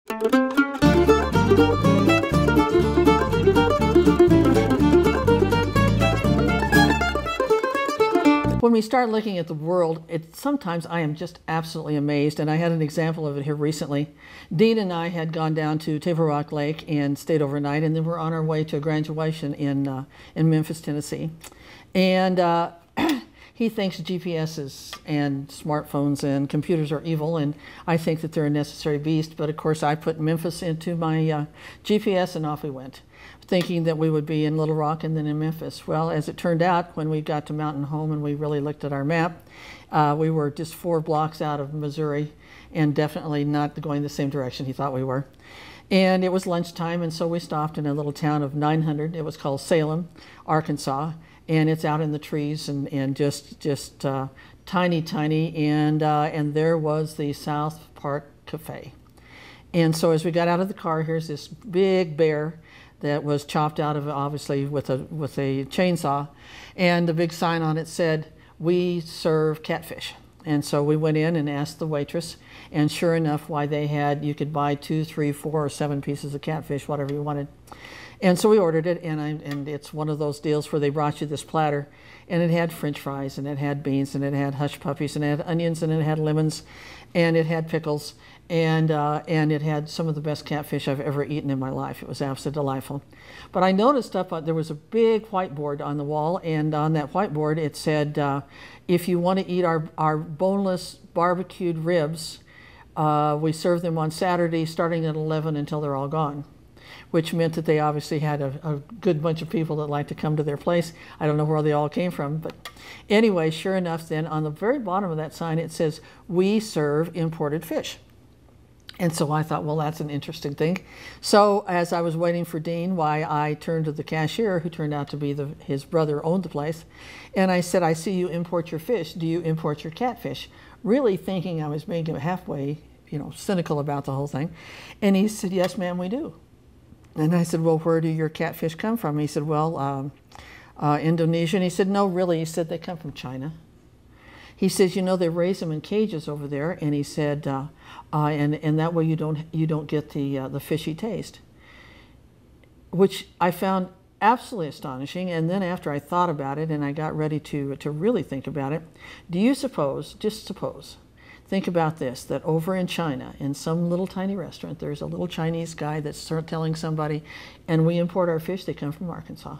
When we start looking at the world, sometimes I am just absolutely amazed, and I had an example of it here recently. Dean and I had gone down to Table Rock Lake and stayed overnight, and then we're on our way to a graduation in Memphis, Tennessee. And he thinks GPSs and smartphones and computers are evil, and I think that they're a necessary beast. But of course, I put Memphis into my GPS, and off we went, thinking that we would be in Little Rock and then in Memphis. Well, as it turned out, when we got to Mountain Home and we really looked at our map, we were just 4 blocks out of Missouri and definitely not going the same direction he thought we were. And it was lunchtime, and so we stopped in a little town of 900. It was called Salem, Arkansas, and it's out in the trees and just tiny, tiny, and there was the South Park Cafe. And so as we got out of the car, here's this big bear that was chopped out of it, obviously with a chainsaw, and the big sign on it said, "We serve catfish." And so we went in and asked the waitress, and sure enough, why they had, you could buy 2, 3, 4, or 7 pieces of catfish, whatever you wanted. And so we ordered it, and it's one of those deals where they brought you this platter, and it had French fries, and it had beans, and it had hush puppies, and it had onions, and it had lemons, and it had pickles, and it had some of the best catfish I've ever eaten in my life. It was absolutely delightful. But I noticed there was a big whiteboard on the wall, and on that whiteboard it said, if you want to eat our boneless barbecued ribs, we serve them on Saturday starting at 11 until they're all gone, which meant that they obviously had a good bunch of people that liked to come to their place. I don't know where they all came from, but anyway, sure enough, then on the very bottom of that sign it says, "We serve imported fish." And so I thought, well, that's an interesting thing. So as I was waiting for Dean, why, I turned to the cashier, who turned out to be his brother owned the place, and I said, "I see you import your fish. Do you import your catfish?" Really thinking I was making him halfway, cynical about the whole thing. And he said, "Yes, ma'am, we do." And I said, "Well, where do your catfish come from?" He said, "Well, Indonesia." And he said, "No, really." He said, "They come from China." He says, "They raise them in cages over there." And he said, and that way you don't get the fishy taste, which I found absolutely astonishing. And then after I thought about it and I got ready to really think about it, do you suppose, just suppose, think about this, that over in China, in some little tiny restaurant, there's a little Chinese guy that's telling somebody, "And we import our fish, they come from Arkansas."